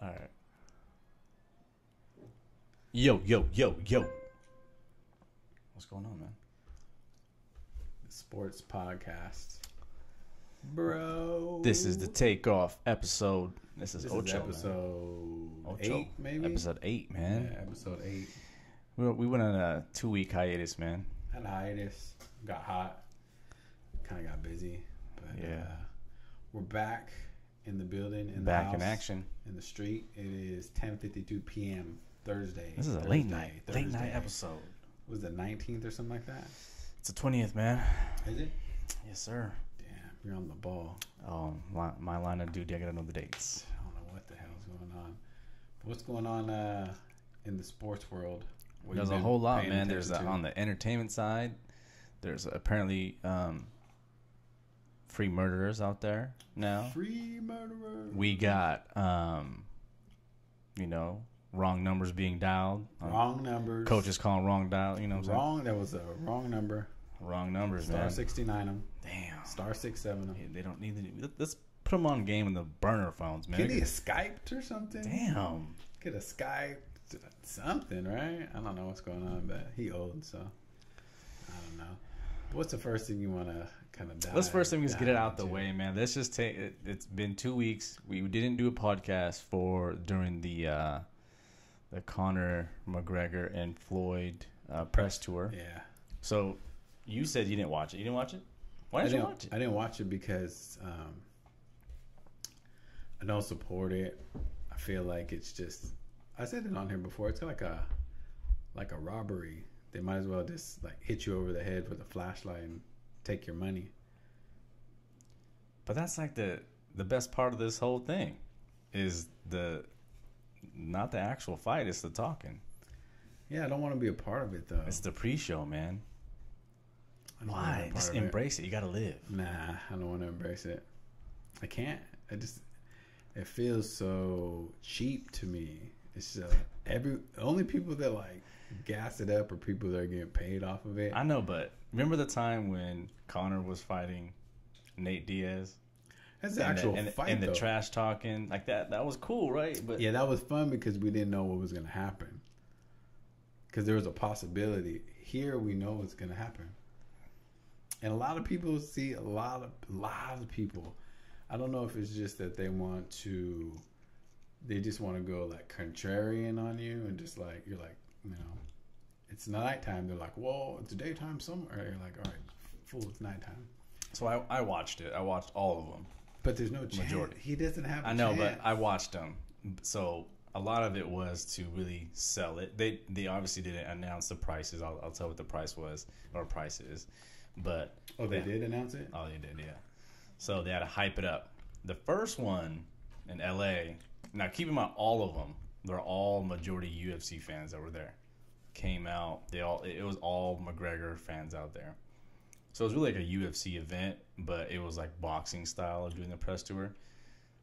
All right. Yo. What's going on, man? Sports podcast. Bro. This is the TakeOff episode. This is Ocho, episode episode 8, maybe? Episode 8, man. Yeah, episode 8. We went on a 2-week hiatus, man. Had a hiatus. Got hot. Kind of got busy. But yeah. We're back in the building. Back in action. In the street. It is 10:52 p.m. Thursday. This is a late night episode. Was it the 19th or something like that? It's the 20th, man. Is it? Yes, sir. Damn, you're on the ball. Oh, my line of duty, I gotta know the dates. I don't know what the hell's going on. What's going on in the sports world? There's a whole lot, man. There's on the entertainment side. There's apparently free murderers out there now. Free murderers. We got, wrong numbers being dialed. Wrong numbers. Coaches calling wrong dial. You know what I'm saying? That was a wrong number. Wrong numbers, Star man. 69 them. Damn. Star 67 them. Yeah, they don't need to. Let's put them on game in the burner phones, man. Get a Skyped or something? Damn. Get a Skype. Something, right? I don't know what's going on, but he old, so I don't know. What's the first thing you want to kind of dive? Let's first thing is get it out the way, man. Let's just take it. It's been 2 weeks. We didn't do a podcast during the Conor McGregor and Floyd press tour. Yeah. So you said you didn't watch it. You didn't watch it? Why didn't you watch it? I didn't watch it because I don't support it. I feel like it's just. I said it on here before. It's like a robbery. They might as well just like hit you over the head with a flashlight and take your money. But that's like the best part of this whole thing is not the actual fight, it's the talking. Yeah, I don't want to be a part of it though. It's the pre-show, man. Why? Just embrace it. You gotta live. Nah, I don't want to embrace it. I can't. It feels so cheap to me. It's only people that like gas it up are people that are getting paid off of it. I know, but remember the time when Conor was fighting Nate Diaz? That's the actual fight, and the trash talking like that. That was cool, right? But yeah, that was fun because we didn't know what was going to happen. Because there was a possibility. Here we know what's going to happen, and a lot of people see a lot of people. I don't know if it's just that they just want to go like contrarian on you and just like you're like, it's nighttime. They're like, whoa, it's daytime somewhere. You're like, all right, fool, it's nighttime. So I watched it. I watched all of them. But there's no chance. Majority. He doesn't have a I know, chance. but I watched them. So a lot of it was to really sell it. They obviously didn't announce the prices. I'll tell what the price was or price is. But they did announce it? Oh, they did, yeah. So they had to hype it up. The first one in LA, now keep in mind all of them, they're all majority UFC fans that were there. Came out, it was all McGregor fans out there. So it was really like a UFC event, but it was like boxing style of doing the press tour.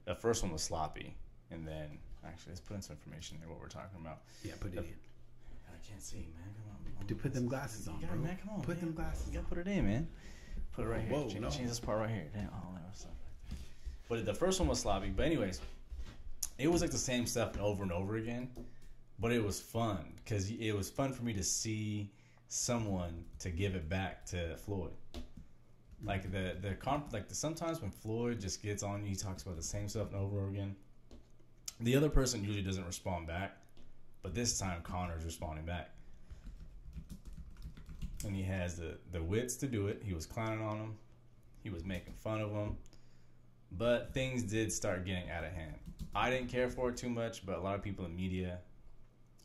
The first one was sloppy, and then actually let's put in some information there what we're talking about. Yeah, put it in. I can't see, man. Come on. Dude, put them glasses on, bro. Man, come on. Put them glasses. You gotta put it in, man. Put it right here. Whoa, Change this part right here. Damn, stuff. But the first one was sloppy. But anyways, it was like the same stuff over and over again. But it was fun because it was fun for me to see someone to give it back to Floyd. Like sometimes when Floyd just gets on you, he talks about the same stuff over and over again. The other person usually doesn't respond back, but this time Conor's responding back, and he has the wits to do it. He was clowning on him, he was making fun of him, but things did start getting out of hand. I didn't care for it too much, but a lot of people in media,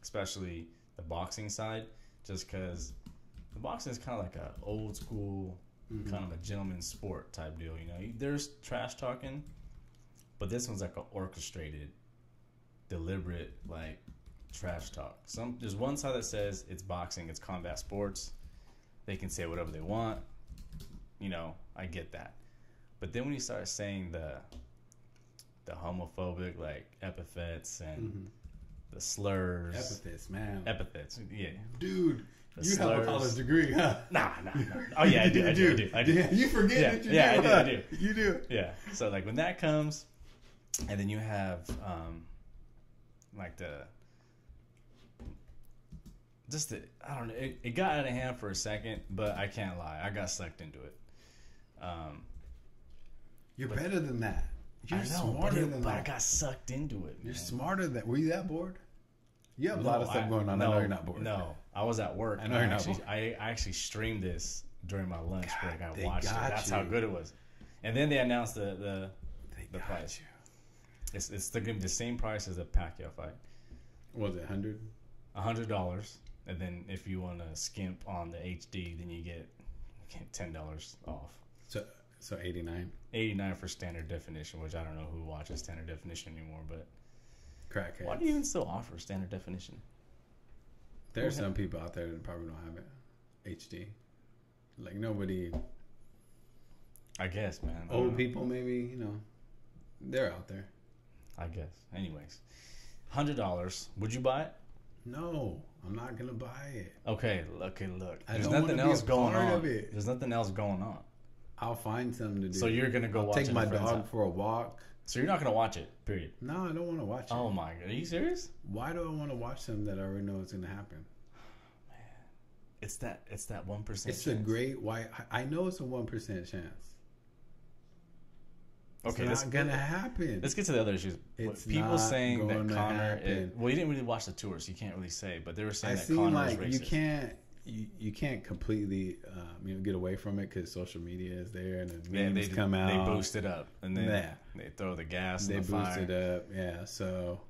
especially the boxing side, just because the boxing is kind of like a old school, kind of a gentleman's sport type deal. There's trash talking, but this one's like an orchestrated, deliberate like trash talk. There's one side that says it's boxing, it's combat sports. They can say whatever they want. I get that. But then when you start saying the homophobic like epithets and the slurs. Epithets, yeah. Dude, you have a college degree, huh? Nah. Oh, yeah, I do. Yeah, you forget that you do. Yeah, I do. You do. Yeah. So, like, when that comes, and then you have like I don't know. It got out of hand for a second, but I can't lie. I got sucked into it. You're better than that. You're smarter than that. But I got sucked into it. You're smarter than that. Were you that bored? You have a lot of stuff going on. No, I know you're not bored. No, I was at work. I know you're not bored. I actually streamed this during my lunch break. I they watched it. got That's you. how good it was. And then they announced the got price. you. It's going to be the same price as a Pacquiao fight. Was it $100? $100, and then if you want to skimp on the HD, then you get $10 off. So 89. 89 for standard definition, which I don't know who watches standard definition anymore, but Crackheads. why do you even still offer standard definition? There's some people out there that probably don't have it. HD. Like nobody. I guess, man. Old people, maybe, they're out there. I guess. Anyways, $100. Would you buy it? No, I'm not gonna buy it. Okay, look. There's don't nothing wanna be else a going part on. of it. There's nothing else going on. I'll find something to do. So you're gonna go watch it? Take my dog for a walk. So you're not gonna watch it? Period. No, I don't want to watch it. Oh my god, are you serious? Why do I want to watch something that I already know is gonna happen? It's that 1%. It's a great white. I know it's a 1% chance. Okay, it's not gonna happen. Let's get to the other issues. It's people not saying that gonna Conor. happen. Well, you didn't really watch the tour, so you can't really say. But they were saying I that seem Conor like was racist. you can't completely get away from it because social media is there and the memes come out. They boost it up and then they throw the gas. They in the boost fire. it up. Yeah, so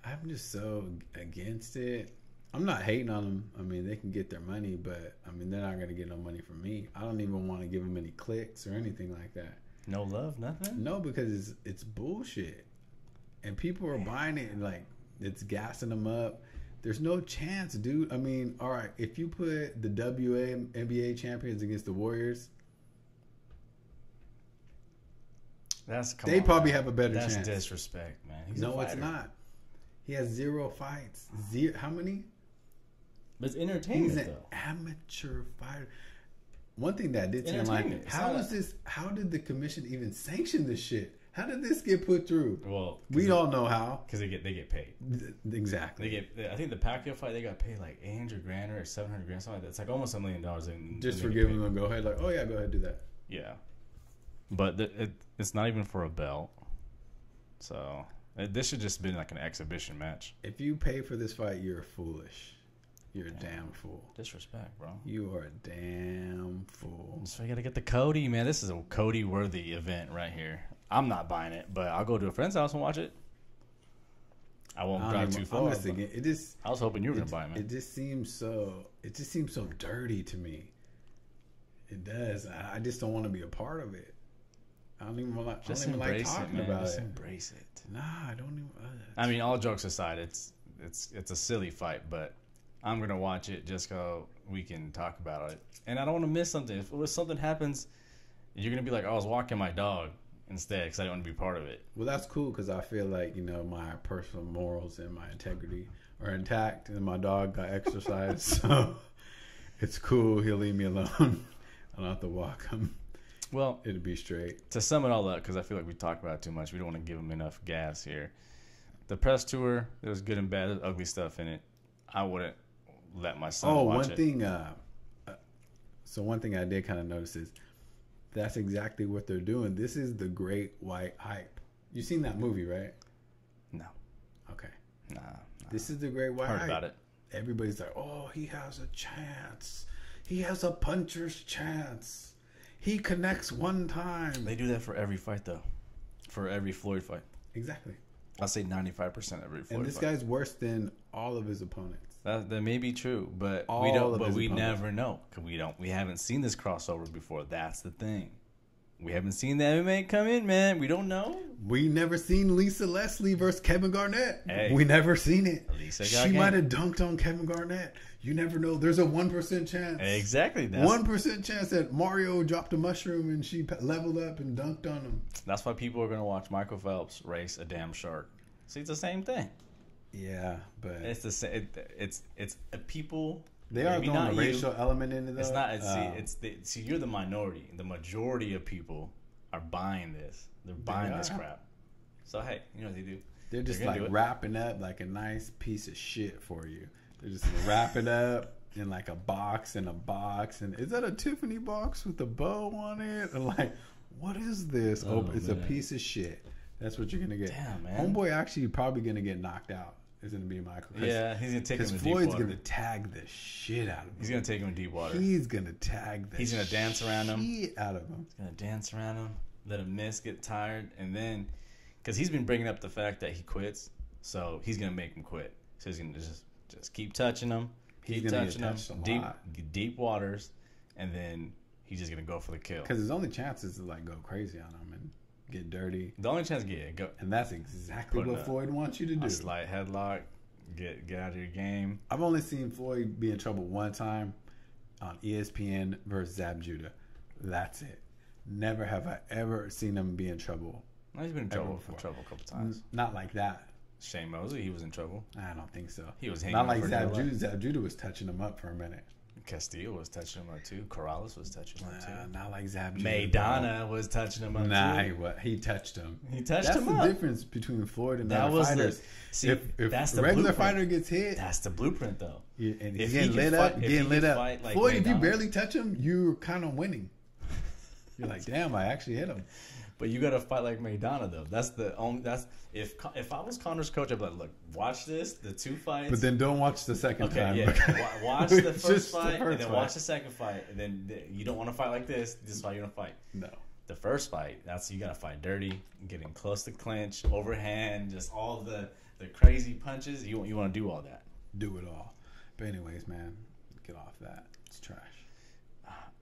I'm just so against it. I'm not hating on them. I mean, they can get their money, but I mean, they're not going to get no money from me. I don't even want to give them any clicks or anything like that. No love, nothing. No, because it's bullshit, and people are buying it and like it's gassing them up. There's no chance, dude. I mean, all right, if you put the NBA champions against the Warriors, they probably have a better chance. That's disrespect, man. No, it's not. He has 0 fights. How many? But it's entertainment. He's an amateur fighter. One thing that I did seem like, how did the commission even sanction this shit? How did this get put through? Well, we all know how. Because they get paid. Exactly. I think the Pacquiao fight, they got paid like $800,000 or $700,000, something like that. It's like almost $1 million. Just for giving them a go ahead, like, oh yeah, go ahead, do that. Yeah, but it's not even for a belt. So this should just been like an exhibition match. If you pay for this fight, you're foolish. You're a damn fool. Disrespect, bro. You are a damn fool. So you got to get the Cody, man. This is a Cody-worthy event right here. I'm not buying it, but I'll go to a friend's house and watch it. I won't drive too far. I was hoping you were going to buy it, man. It just seems so dirty to me. It does. I just don't want to be a part of it. I don't even like talking about it. Just embrace it. Nah, I don't even. I mean, all jokes aside, it's a silly fight, but I'm gonna watch it just so we can talk about it. And I don't want to miss something. If something happens, you're gonna be like, "Oh, I was walking my dog instead because I didn't want to be part of it." Well, that's cool because I feel like my personal morals and my integrity are intact, and my dog got exercise, so it's cool. He'll leave me alone. I don't have to walk him. Well, it'll be straight. To sum it all up, because I feel like we talk about it too much. We don't want to give him enough gas here. The press tour, there was good and bad, there's ugly stuff in it. I wouldn't let my son watch it. One thing I did kind of notice is that's exactly what they're doing. This is the great white hype. You seen that movie, right? No. Okay. Nah. This is the great white hype. Heard about it. Everybody's like, oh, he has a chance. He has a puncher's chance. He connects one time. They do that for every fight, though. For every Floyd fight. Exactly. I'll say 95% every Floyd fight. And this guy's worse than all of his opponents. That may be true, but we never know. We haven't seen this crossover before. That's the thing. We haven't seen the MMA come in, man. We don't know. We never seen Lisa Leslie versus Kevin Garnett. Hey, we never seen it. She might have dunked on Kevin Garnett. You never know. There's a 1% chance. Exactly. 1% chance that Mario dropped a mushroom and she leveled up and dunked on him. That's why people are going to watch Michael Phelps race a damn shark. See, it's the same thing. Yeah, but it's the same. It's people. They are throwing a racial element in it, though. It's not. See, you're the minority. The majority of people are buying this. They're buying this crap. So hey, you know what they do? They're just like wrapping up like a nice piece of shit for you. They're just gonna wrap it up in like a box. And is that a Tiffany box with a bow on it? And like, what is this? Oh, it's man. A piece of shit. That's what you're gonna get. Damn, man. Homeboy actually probably gonna get knocked out. Is gonna be Michael. Yeah, he's gonna take him to deep water. Floyd's gonna tag the shit out of him. He's gonna take him in deep water. He's gonna tag the He's gonna dance around him. Shit out of him. He's gonna dance around him, let him miss, get tired, and then, because he's been bringing up the fact that he quits, so he's gonna make him quit. So he's gonna just keep touching him, keep touching him, deep waters, and then he's just gonna go for the kill. Because his only chance is to like go crazy on him and get dirty. The only chance to get go, and that's exactly what Floyd wants you to do. A slight headlock, get out of your game. I've only seen Floyd be in trouble one time on ESPN versus Zab Judah. That's it. Never have I ever seen him be in trouble. No, he's been in trouble a couple times. Not like that. Shane Mosley, he was in trouble. I don't think so. He was hanging. Not like Zab Judah. Zab Judah was touching him up for a minute. Castillo was touching him up too. Corrales was touching him up too. Not like Zab Judah. Maidana was touching him up too. He touched him. That's him up. That's the difference between Floyd and other fighters. If that's the regular blueprint. Fighter gets hit, that's the blueprint though. Yeah, and he's getting lit up. Like Floyd, if you barely touch him, you're kind of winning. You're like, damn, I actually hit him. But you got to fight like Maidana though. That's the only. If I was Conor's coach, I'd be like, look, watch this, the two fights. But then don't watch the second time. Yeah. Watch the first fight and then watch the second fight, and then you don't want to fight like this. This is why you don't fight. No. The first fight, you got to fight dirty, getting close to clinch, overhand, just all the crazy punches. You want to do all that. Do it all. But anyways, man, get off that. It's trash.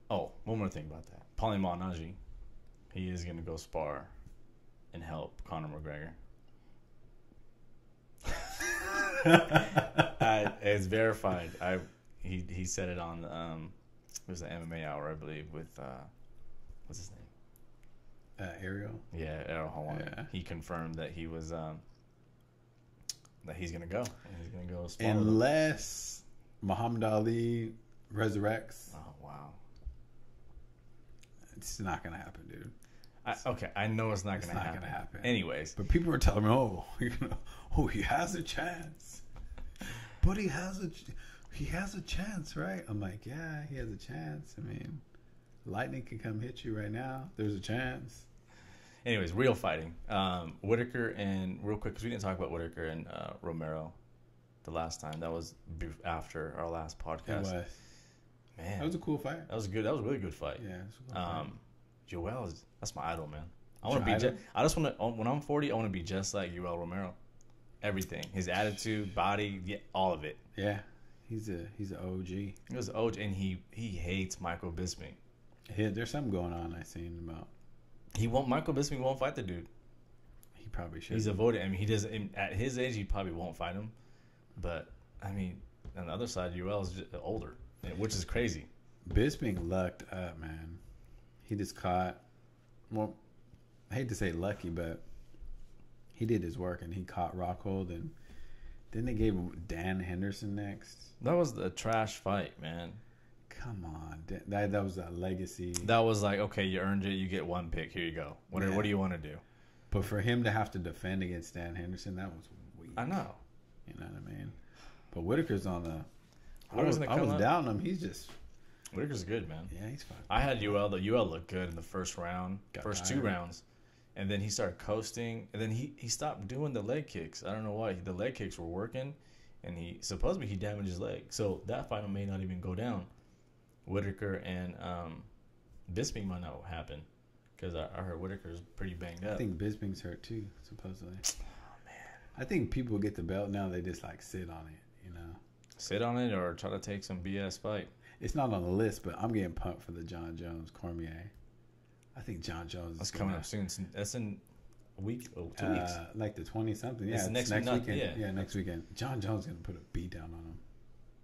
Oh, one more thing about that. Paulie Malignaggi. He is going to go spar and help Conor McGregor. It's verified. He said it on it was the MMA Hour, I believe, with what's his name? Ariel. Yeah, Ariel Helwani. Yeah. He confirmed that he was that he's going to go. He's going to go spar. Unless Muhammad Ali resurrects. Oh wow. It's not going to happen, dude. I know it's not going to happen. Anyways. But people are telling me, he has a chance. But he has a chance, right? I'm like, yeah, he has a chance. I mean, lightning can come hit you right now. There's a chance. Anyways, real fighting. Whitaker and, real quick, because we didn't talk about Whitaker and Romero the last time. That was after our last podcast. It was. Man. That was a cool fight. That was good. That was a really good fight. Yeah. It was a cool fight. Joel that's my idol, man. I want to be. I just want to. When I'm 40, I want to be just like Joel Romero. Everything, his attitude, body, all of it. Yeah, he's an OG. He was an OG, and he hates Michael Bisping. Yeah, there's something going on. I seen about. Michael Bisping won't fight the dude. He probably should. He's avoided. I mean, he doesn't. At his age, he probably won't fight him. But I mean, on the other side, Joel's just older, which is crazy. Bisping lucked up, man. He just caught, well, I hate to say lucky, but he did his work and he caught Rockhold, and then they gave him Dan Henderson next. That was a trash fight, man. Come on. That was a legacy. That was like, okay, you earned it. You get one pick. Here you go. What do you want to do? But for him to have to defend against Dan Henderson, that was weak. I know. You know what I mean? But Whitaker's on the... I was down him. He's just... Whitaker's good, man. Yeah, he's fine. I had Yoel. The Yoel looked good in the first round, first tired. 2 rounds, and then he started coasting, and then he stopped doing the leg kicks. I don't know why. The leg kicks were working, and he damaged his leg. So that fight may not even go down. Whitaker and Bisping might not happen because I heard Whitaker's pretty banged up. I think Bisping's hurt too, supposedly. Oh man. I think people get the belt now. They just like sit on it, you know. Sit on it or try to take some BS fight. It's not on the list, but I'm getting pumped for the John Jones Cormier. I think John Jones. That's coming up soon. That's in a week, 2 weeks. Like the 20-something. Yeah, it's next weekend. Yeah, next weekend. John Jones is gonna put a beat down on him.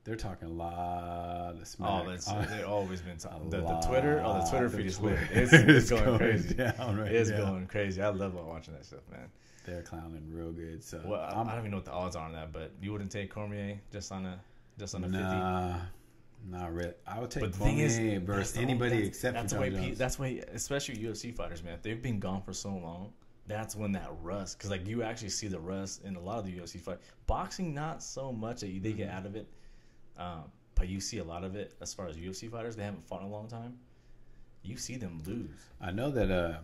They're talking a lot of smack. Oh, they've always been talking. The Twitter. Oh, the Twitter feed is lit. It's going crazy. It's going crazy. I love watching that stuff, man. They're clowning real good. So well, I don't even know what the odds are on that, but you wouldn't take Cormier just on a 50. Not really. I would take Cormier versus anybody except for John Jones. That's why, especially UFC fighters, man. They've been gone for so long. that's when that rust, because like you actually see the rust in a lot of the UFC fight. Boxing, not so much that they get out of it, but you see a lot of it as far as UFC fighters. They haven't fought in a long time. You see them lose. I know that.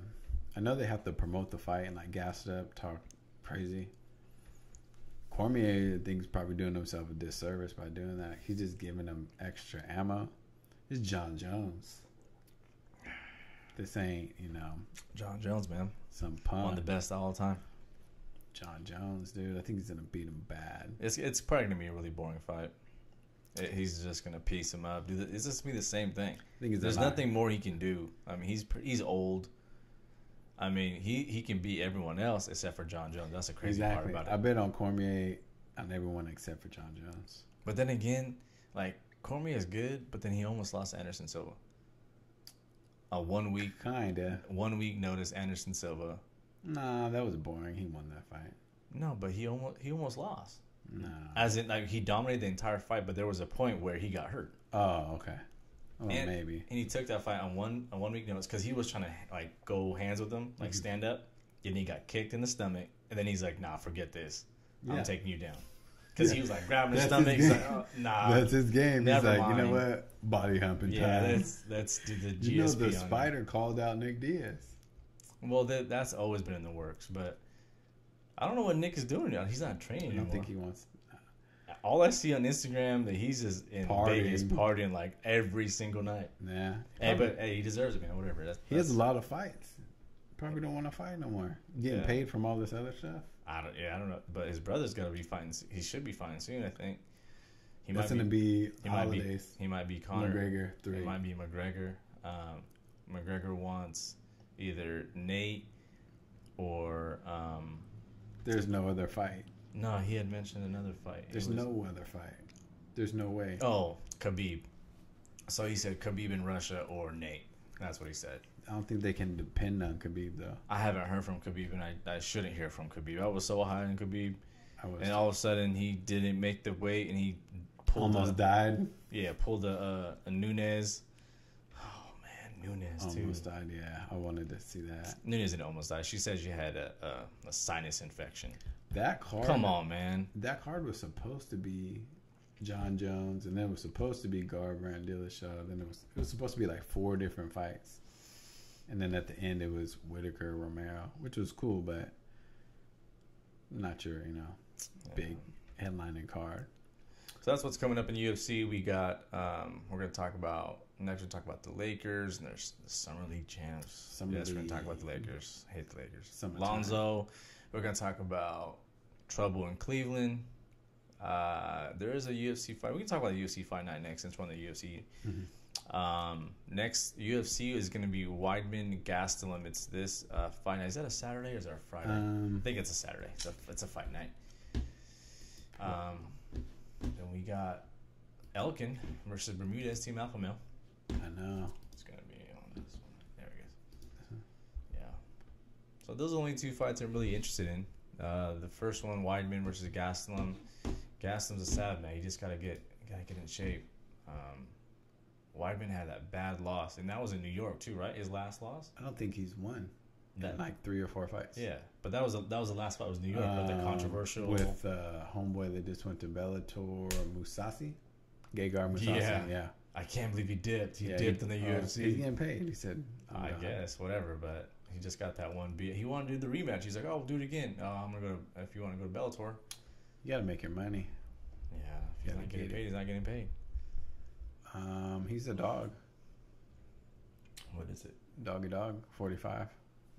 I know they have to promote the fight and like gas it up, talk crazy. Cormier, I think, is probably doing himself a disservice by doing that. He's just giving them extra ammo. It's John Jones. This ain't, John Jones, man, some punk. one of the best of all time. John Jones, dude. I think he's gonna beat him bad. It's probably gonna be a really boring fight. He's just gonna piece him up. It's just gonna be the same thing. I think there's nothing more he can do. I mean, he's old. I mean, he can beat everyone else except for John Jones. That's the crazy part about it. I bet on Cormier on everyone except for John Jones. But then again, like Cormier is good, but then he almost lost to Anderson Silva. A 1 week 1 week notice, Anderson Silva. Nah, that was boring. He won that fight. No, but he almost lost. No. As in, like, he dominated the entire fight, but there was a point where he got hurt. Oh, okay. Oh, maybe. And he took that fight on 1 week notice because he was trying to like go hands with him, like stand up, and he got kicked in the stomach, and then he's like, "Nah, forget this. I'm taking you down." Because he was like grabbing his stomach. He's like, "Oh, nah." That's his game. He's like, mind. You know what? Body humping time. Yeah, that's the GSP. You know, the Spider called out Nick Diaz. Well, that's always been in the works, but I don't know what Nick is doing now. He's not training anymore. I don't think he wants. All I see on Instagram that he's just in Vegas partying like every single night. Yeah. Hey, but he deserves it, man. Whatever. He has a lot of fights. Probably don't want to fight no more. Getting paid from all this other stuff. I don't know. But his brother's got to be fighting. He should be fighting soon, I think. That's going to be holidays. He might be Conor. McGregor 3. It might be McGregor. McGregor wants either Nate or. There's no other fight. No, he had mentioned another fight. There's no other fight. There's no way. Oh, Khabib. So he said Khabib in Russia or Nate. That's what he said. I don't think they can depend on Khabib, though. I haven't heard from Khabib, and I shouldn't hear from Khabib. I was so high on Khabib, and all of a sudden he didn't make the weight, and he almost died. Yeah, pulled a Nunes. Oh man, Nunes too. Almost died. Yeah, I wanted to see that. Nunes didn't almost die. She said she had a sinus infection. That card. Come on, man. That card was supposed to be John Jones, and then it was supposed to be Garbrandt, Dillashaw. Then it was supposed to be like 4 different fights, and then at the end it was Whitaker, Romero, which was cool, but not your big headlining card. So that's what's coming up in UFC. We got we're gonna talk about the Lakers, and there's the Summer League champs. We're gonna talk about the Lakers. Hate the Lakers. Lonzo. We're going to talk about trouble in Cleveland. There is a UFC fight. We can talk about the UFC fight night next since we're on the UFC. Next UFC is going to be Weidman Gastelum. It's this fight night. Is that a Saturday or is that a Friday? I think it's a Saturday. It's a fight night. Then we got Elkin versus Bermudez, Team Alpha Male. I know. It's going to be on this one. There it goes. Yeah. So those are the only 2 fights I'm really interested in. The first one, Weidman versus Gastelum. Gastelum's a sad man. You just gotta get in shape. Weidman had that bad loss, and that was in New York too, right? His last loss. I don't think he's won in like 3 or 4 fights. Yeah, but that was the last fight. Was New York, but the controversial with homeboy that just went to Bellator, Mousasi, Gegard Mousasi. Yeah. I can't believe he dipped. He dipped in the UFC. He's getting paid. He said, I guess whatever, but. He just got that one beat. He wanted to do the rematch. He's like, "Oh, we'll do it again. I'm gonna go. If you want to go to Bellator, you gotta make your money." Yeah, if he's not getting paid, he's not getting paid. He's a dog. What is it? Doggy dog. 45,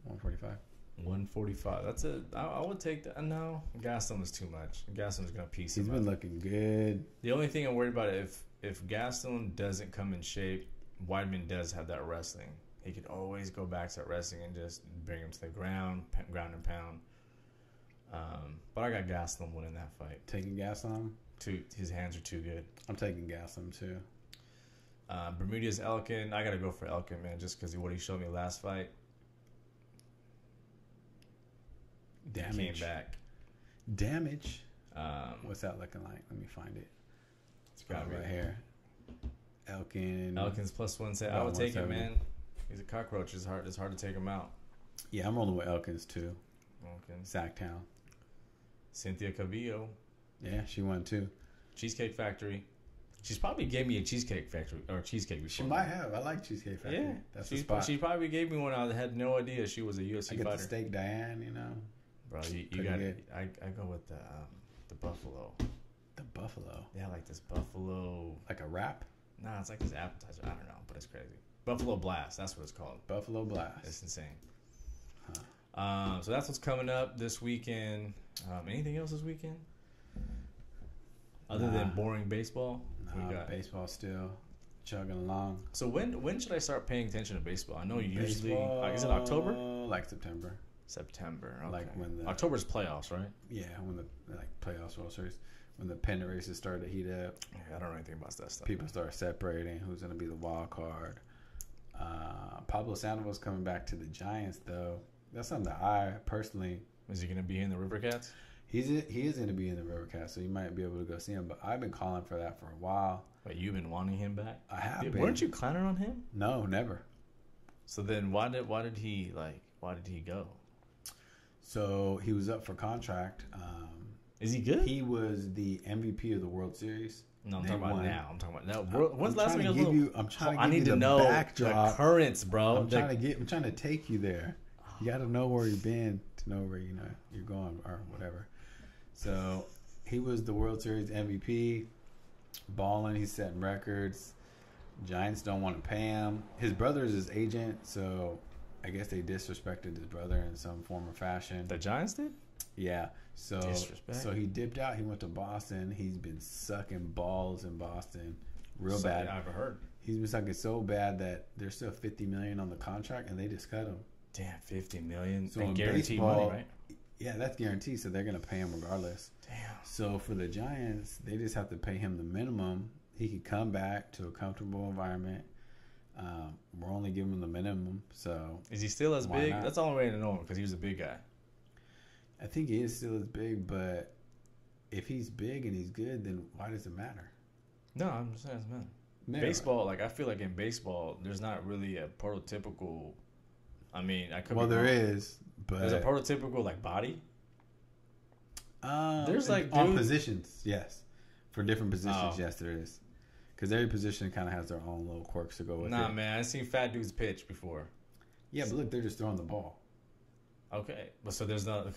145. 145. That's it. I would take that. No, Gastelum is too much. Gastelum's gonna piece him up. He's been looking good. The only thing I'm worried about if Gastelum doesn't come in shape, Weidman does have that wrestling. He could always go back to that wrestling and just bring him to the ground and pound. But I got Gastelum winning that fight. Taking Gastelum? His hands are too good. I'm taking Gastelum too. Bermudez Elkin. I got to go for Elkin, man, just because what he showed me last fight. Damage. He came back. Damage? What's that looking like? Let me find it. It's got right here. Elkin's +1. I would take it, man. He's a cockroach. It's hard to take him out. Yeah, I'm rolling with Elkins too. Okay. Sacktown. Cynthia Cavillo. Yeah, she won too. Cheesecake Factory. She's probably gave me a Cheesecake Factory or cheesecake before. She might have. I like Cheesecake Factory. Yeah, that's the spot. She probably gave me one. I had no idea she was a UFC I get fighter. the steak Diane, you know. Bro, you got it. I go with the buffalo. The buffalo. Yeah, like this buffalo. Like a wrap? Nah, it's like this appetizer. I don't know, but it's crazy. Buffalo Blast. That's what it's called. Buffalo Blast. It's insane. Huh. So that's what's coming up this weekend. Anything else this weekend? Other than boring baseball? Nah, baseball still chugging along. So when should I start paying attention to baseball? I know you usually... is it October? Like September. September, okay. Like when the... October's playoffs, right? Yeah, when the playoffs, World Series. When the pennant races start to heat up. Yeah, I don't know anything about that stuff. People start separating who's going to be the wild card. Pablo Sandoval's coming back to the Giants, though. That's something that I personally... Is he going to be in the River Cats? He is going to be in the River Cats, so you might be able to go see him. But I've been calling for that for a while. Wait, you've been wanting him back? I have been. Weren't you clowning on him? No, never. So then why did he go? So he was up for contract. Is he good? He was the MVP of the World Series. No, I'm talking about now. When's the last time I'm trying to I give need you to the know backdrop. the currents, bro. I'm trying to take you there. You got to know where you've been to know where you're going or whatever. So he was the World Series MVP, balling. He's setting records. Giants don't want to pay him. His brother is his agent, so I guess they disrespected his brother in some form or fashion. The Giants did? Yeah. So he dipped out. He went to Boston. He's been sucking balls in Boston real bad. I've heard. He's been sucking so bad that there's still $50 million on the contract, and they just cut him. Damn, $50 million. So guaranteed baseball, money, right? Yeah, that's guaranteed. So they're gonna pay him regardless. Damn. So for the Giants, they just have to pay him the minimum. He could come back to a comfortable environment. We're only giving him the minimum. So is he still as big? Not? That's the only way to know him because he was a big guy. I think he is still as big, but if he's big and he's good, then why does it matter? No, I'm just saying it doesn't matter. Baseball, like I feel like in baseball, there's not really a prototypical. I mean, I could. Well, be there wrong. is, but there's a prototypical like body. There's like on positions, yes. For different positions, Oh. yes, there is. Because every position kind of has their own little quirks to go with it. Nah, man, I've seen fat dudes pitch before. Yeah, but look, they're just throwing the ball. Okay, but so there's no.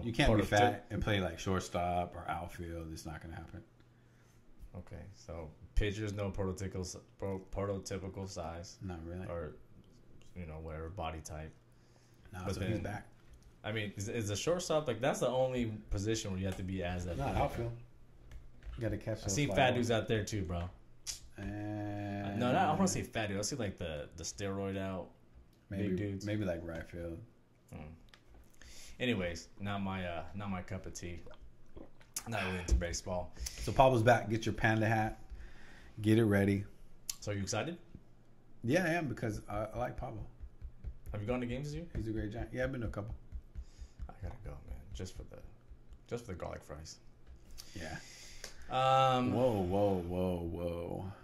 You can't be fat and play like shortstop or outfield. It's not going to happen. Okay, so pitchers no prototypical size. Not really. Or whatever body type. No, but so then, he's back. I mean, is a shortstop like that's the only position where you have to be as that? Not outfield. You got to catch. I see fat dudes out there too, bro. No, I want to say fat dude. I see like the steroid out big dudes. Maybe like right field. Anyways, not my cup of tea. Not really into baseball. So Pablo's back. Get your panda hat. Get it ready. So are you excited? Yeah, I am because I like Pablo. Have you gone to games this year? He's a great giant. Yeah, I've been to a couple. I gotta go, man. Just for the garlic fries. Yeah. Whoa.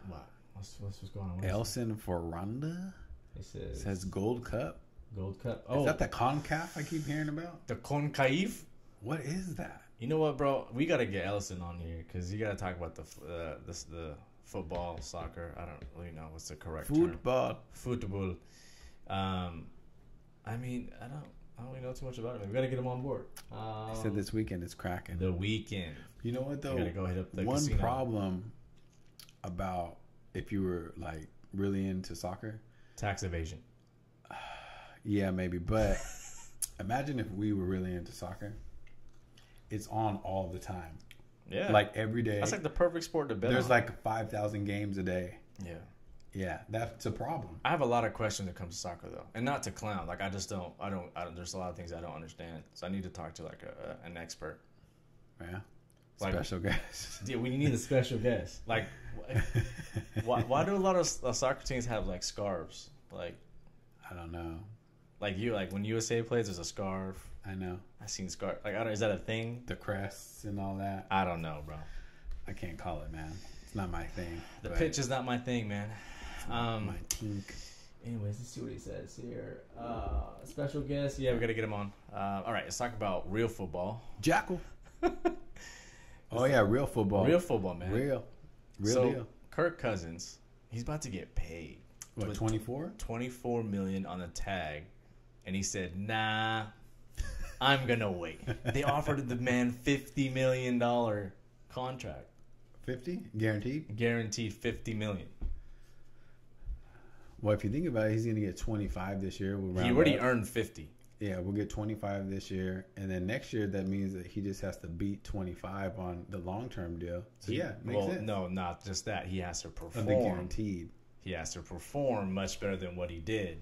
What? What's going on? Elson Ferranda? It says Gold Cup. Gold Cup. Is that the CONCACAF I keep hearing about? The CONCACAF? What is that? You know what, bro? We gotta get Ellison on here because you gotta talk about the football, soccer. I don't really know what's the correct term. Football. I mean, I don't really know too much about it. We gotta get him on board. He said this weekend is cracking. The weekend. You know what though? You gotta go hit up the one casino. problem about if you were like really into soccer, tax evasion. Yeah, maybe. But imagine if we were really into soccer. It's on all the time. Yeah. Like every day. That's like the perfect sport to bet There's on. like 5,000 games a day. Yeah. Yeah, that's a problem. I have a lot of questions when it comes to soccer though. And not to clown. Like I don't there's a lot of things I don't understand. So I need to talk to like an expert. Yeah. Like, special guest. Yeah, we need a special guest. Like why do a lot of soccer teams have like scarves? Like I don't know. Like when USA plays, there's a scarf. I know. I've seen scarf. Like is that a thing? The crests and all that. I don't know, bro. I can't call it, man. It's not my thing. The pitch is not my thing, man. My kink. Anyways, let's see what he says here. Special guest. Yeah, we got to get him on. All right, let's talk about real football. Jackal. Oh, yeah, real football. Real football, man. Real deal. Kirk Cousins, he's about to get paid. What, 24? $24 million on the tag. And he said, nah, I'm going to wait. They offered the man $50 million contract. 50? Guaranteed? Guaranteed $50 million. Well, if you think about it, he's going to get 25 this year. He already earned 50. Yeah, we'll get 25 this year. And then next year, that means that he just has to beat 25 on the long-term deal. So, makes sense. No, not just that. He has to perform. The guaranteed. He has to perform much better than what he did.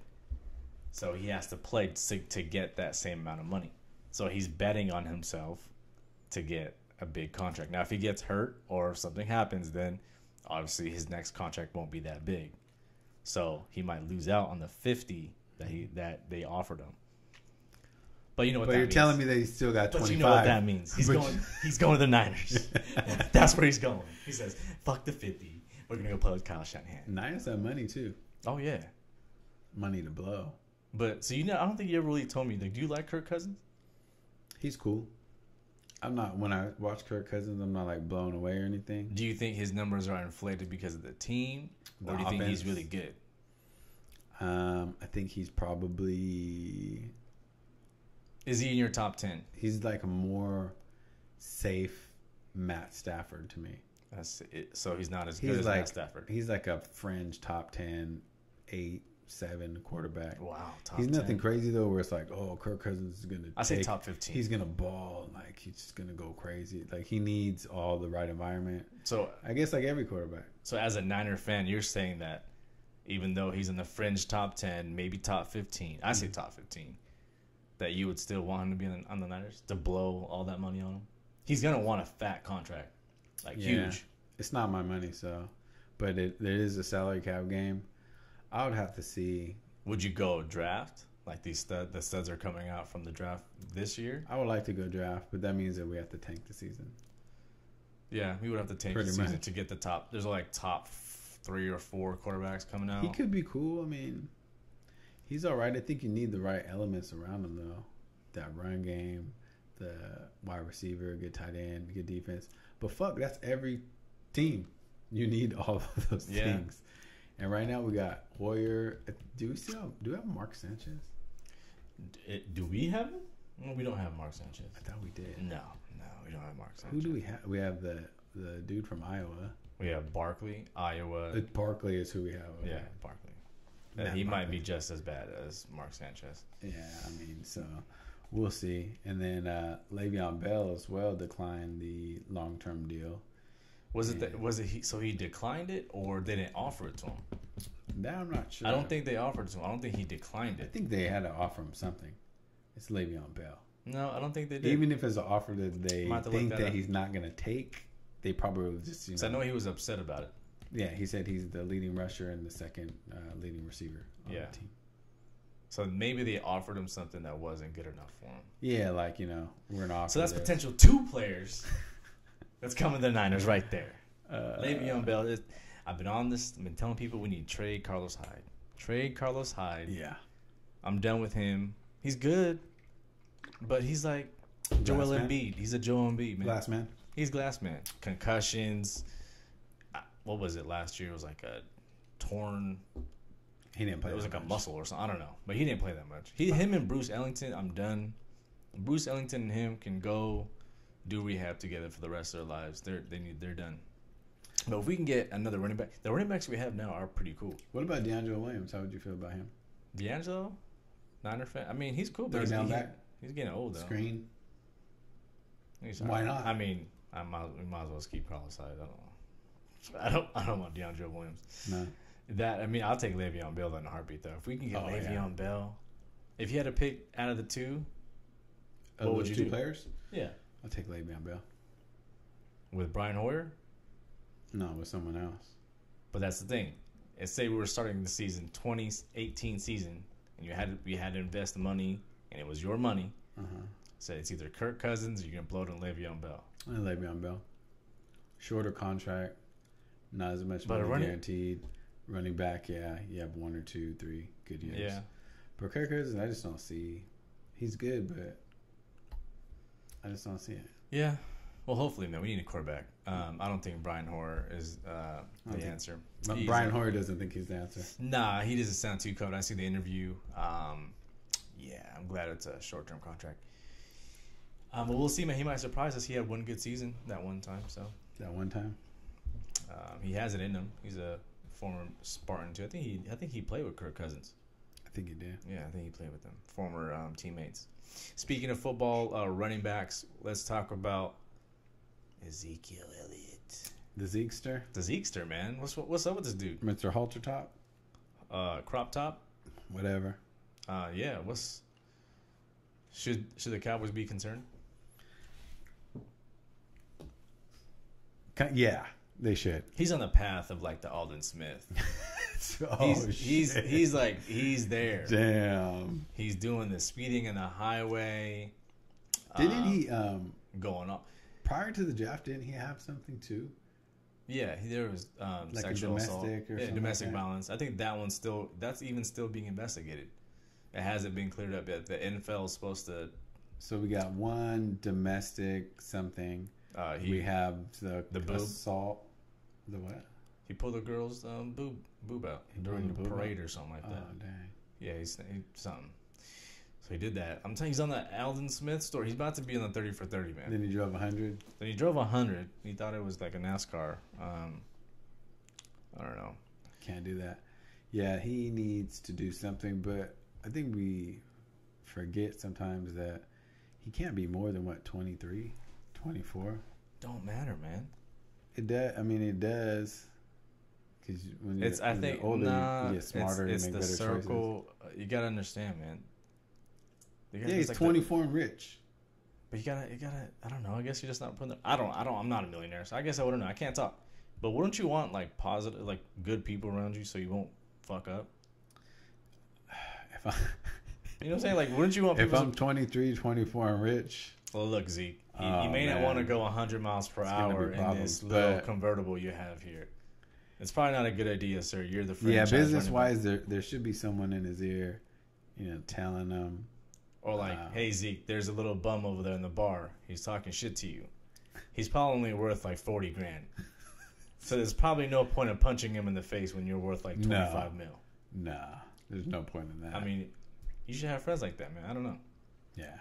So he has to play to get that same amount of money. So he's betting on himself to get a big contract. Now, if he gets hurt or if something happens, then obviously his next contract won't be that big. So he might lose out on the 50 that they offered him. But you know what that means. But you're telling me that he's still got 25. But you know what that means. He's going to the Niners. That's where he's going. He says, fuck the 50. We're going to go play with Kyle Shanahan. Niners have money, too. Oh, yeah. Money to blow. But, so, I don't think you ever really told me, like, do you like Kirk Cousins? He's cool. When I watch Kirk Cousins, I'm not, like, blown away or anything. Do you think his numbers are inflated because of the team? Or do you think he's really good? I think he's probably... Is he in your top 10? He's like a more safe Matt Stafford to me. That's it. So he's not as good as Matt Stafford. He's like a fringe top 10, 8, 7 quarterback. Wow. He's nothing crazy, though, where it's like, oh, Kirk Cousins is going to say top 15. He's going to ball. Like, he's just going to go crazy. Like, he needs all the right environment. So I guess like every quarterback. So as a Niner fan, you're saying that even though he's in the fringe top 10, maybe top 15, I say top 15, that you would still want him to be on the Niners to blow all that money on him? He's going to want a fat contract, huge. It's not my money, so. But there is a salary cap game. I would have to see. Would you go draft? Like the studs are coming out from the draft this year? I would like to go draft, but that means that we have to tank the season. Yeah, we would have to tank the season to get the top. There's like top 3 or 4 quarterbacks coming out. He could be cool. I mean, he's all right. I think you need the right elements around him, though. That run game, the wide receiver, good tight end, good defense. But fuck, that's every team. You need all of those things. And right now we got Hoyer. Do we have Mark Sanchez? Do we have him? No, we don't have Mark Sanchez. I thought we did. No, we don't have Mark Sanchez. Who do we have? We have the dude from Iowa. We have Barkley, Iowa. Barkley is who we have. Okay. Yeah, Barkley. He might be just as bad as Mark Sanchez. Yeah, I mean, so we'll see. And then Le'Veon Bell as well declined the long-term deal. So he declined it, or they didn't offer it to him? That I'm not sure. I don't think they offered it to him. I don't think he declined it. I think they had to offer him something. It's Le'Veon Bell. No, I don't think they did. Even if it's an offer that they think that he's not going to take, they probably will just, I know he was upset about it. Yeah, he said he's the leading rusher and the second leading receiver on the team. So maybe they offered him something that wasn't good enough for him. Yeah, like, we're an offer. So that's potential 2 players that's coming to the Niners right there. Le'Veon Bell. I've been telling people we need to trade Carlos Hyde. Trade Carlos Hyde. Yeah. I'm done with him. He's good, but he's like Joel Embiid. He's a Joel Embiid, man. Glass man. He's glass man. Concussions. What was it last year? It was like a torn. He didn't play. It was like a muscle or something. I don't know, but he didn't play that much. Him and Bruce Ellington. I'm done. Bruce Ellington and him can go do rehab together for the rest of their lives. They're done. But if we can get another running back, the running backs we have now are pretty cool. What about D'Angelo Williams? How would you feel about him? D'Angelo, Niner fan. I mean, he's cool, but he's getting old though. Screen. Why not? I mean, we might as well just keep Carlos Hyde. I don't want D'Angelo Williams. No. I'll take Le'Veon Bell in a heartbeat though. If we can get Le'Veon Bell, if you had to pick out of the 2, what would you do? 2 players? Yeah, I'll take Le'Veon Bell. With Brian Hoyer? No, with someone else. But that's the thing. Let's say we were starting the season 2018 season, and you had to invest the money, and it was your money. So it's either Kirk Cousins or you're gonna blow it on Le'Veon Bell. Le'Veon Bell. Shorter contract, not as much money guaranteed. Running back, yeah, you have 1 or 2, 3 good years. Yeah. But Kirk Cousins, I just don't see. He's good, but I just don't see it. Yeah. Well, hopefully, man. We need a quarterback. I don't think Brian Hoyer is the answer. Brian Hoyer doesn't think he's the answer. Nah, he doesn't sound too cold. I see the interview. Yeah, I'm glad it's a short-term contract. But we'll see, man. He might surprise us. He had one good season that one time. So That one time? he has it in him. He's a former Spartan too. I think he played with Kirk Cousins. I think he did. Yeah, I think he played with them. Former teammates. Speaking of football, running backs, let's talk about Ezekiel Elliott. The Zekester? The Zekester, man. What's up with this dude? Mr. Halter Top? Crop top? Whatever. Yeah, should the Cowboys be concerned? Yeah, they should. He's on the path of like the Alden Smith. He's like he's there. Damn. He's doing the speeding in the highway. Didn't he going up prior to the draft? Didn't he have something too? Yeah, there was Like sexual a assault, domestic or something domestic like that? violence. I think that's still being investigated. It hasn't been cleared up yet. The NFL is supposed to. So we got one domestic something. We have the boob? assault. The what? He pulled a girl's boob out during the parade or something like that. Oh dang. Yeah, he's something. So he did that. I'm telling you, he's on the Alden Smith story. He's about to be on the 30 for 30, man. Then he drove 100. Then he drove 100. He thought it was like a NASCAR. I don't know. Can't do that. Yeah, he needs to do something, but I think we forget sometimes that he can't be more than 23, 24. Don't matter, man. It does. I mean, it does. Because when you're older, you get smarter and make better circle. Choices. You gotta understand, man. He's 24 and rich. But you gotta. I don't know. I guess you're just not putting. I'm not a millionaire, so I guess I wouldn't know. I can't talk. But wouldn't you want like positive, like good people around you so you won't fuck up? You know what I'm saying? Like, wouldn't you want? If I'm 23, 24 and rich. Well, look, Zeke. You may not want to go 100 miles per hour in this little convertible you have here. It's probably not a good idea, sir. You're the franchise. Yeah, business-wise, there should be someone in his ear, telling him. Or like, hey, Zeke, there's a little bum over there in the bar. He's talking shit to you. He's probably only worth like 40 grand. So there's probably no point in punching him in the face when you're worth like 25 mil. Nah, there's no point in that. I mean, you should have friends like that, man. I don't know. Yeah.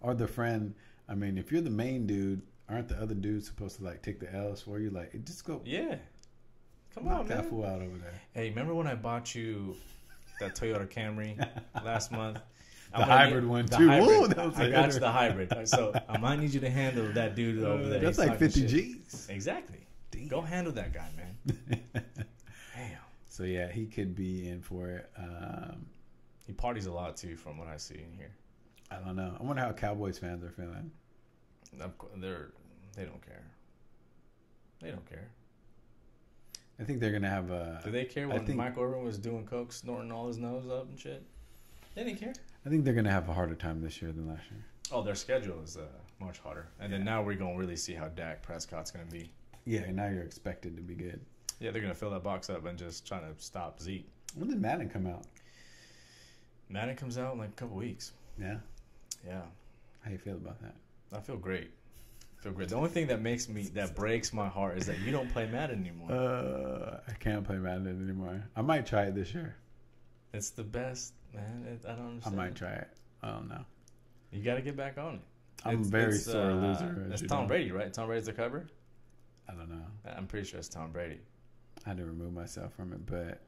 Or the friend, I mean, if you're the main dude, aren't the other dudes supposed to like take the L's for you? Like, just go. Yeah. Come knock on, that man. fool out over there. Hey, remember when I bought you that Toyota Camry last month? The hybrid one too. Whoa, that was I got you the hybrid. So I might need you to handle that dude over there. That's He's like 50 shit. G's. Exactly. Damn. Go handle that guy, man. Damn. So yeah, he could be in for it. He parties a lot too, from what I see in here. I don't know. I wonder how Cowboys fans are feeling. They don't care. They don't care. I think they're gonna have a. Do they care when Mike Irvin was doing coke, snorting all his nose up and shit? They didn't care. I think they're gonna have a harder time this year than last year. Oh, their schedule is much harder, and then now we're gonna really see how Dak Prescott's gonna be. Yeah, and now you're expected to be good. Yeah, they're gonna fill that box up and just trying to stop Zeke. When did Madden come out? Madden comes out in like a couple weeks. Yeah. Yeah. How you feel about that? I feel great. The only thing that breaks my heart is that you don't play Madden anymore. I can't play Madden anymore. I might try it this year. It's the best, man. I don't understand. I might try it. I don't know. You got to get back on it. I'm a very sore loser. It's Tom Brady, right? Tom Brady's the cover? I don't know. I'm pretty sure it's Tom Brady. I had to remove myself from it, but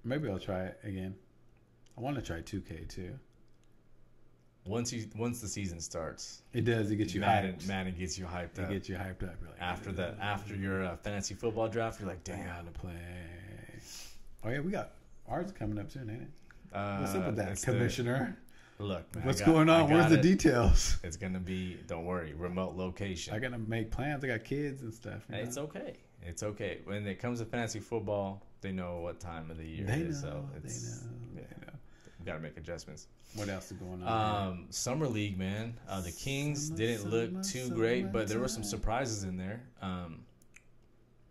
maybe I'll try it again. I want to try 2K too. Once the season starts, it does. It gets you hyped. Madden gets you hyped up. It gets you hyped up. Like, after your fantasy football draft, you're like, damn, I gotta play. Oh yeah, we got ours coming up soon, ain't it? What's up with that, Commissioner? Look, man, what's going on? Where's the details? It's gonna be, don't worry, remote location. I gotta make plans. I got kids and stuff. It's okay. It's okay. When it comes to fantasy football, they know what time of the year it is. So they know. We gotta make adjustments. What else is going on? Summer League, man. The Kings didn't look too great, but there were some surprises in there.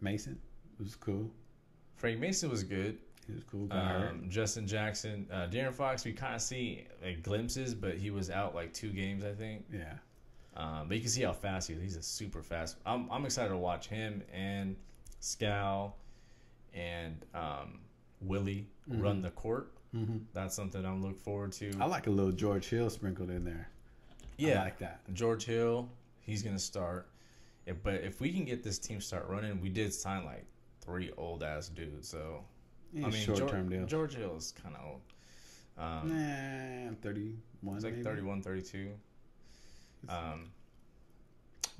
Mason was cool. Frank Mason was good. He was cool. Got hurt. Justin Jackson, De'Aaron Fox. We kind of see like glimpses, but he was out like 2 games, I think. Yeah. But you can see how fast he is. He's a super fast. I'm excited to watch him and Scal and Willie run the court. Mm-hmm. That's something I'm looking forward to. I like a little George Hill sprinkled in there. Yeah, I like that. George Hill, he's gonna start. But if we can get this team start running, we did sign like 3 old ass dudes. So I mean, short-term deal. George Hill is kind of old. 31. He's like maybe? 31, 32. But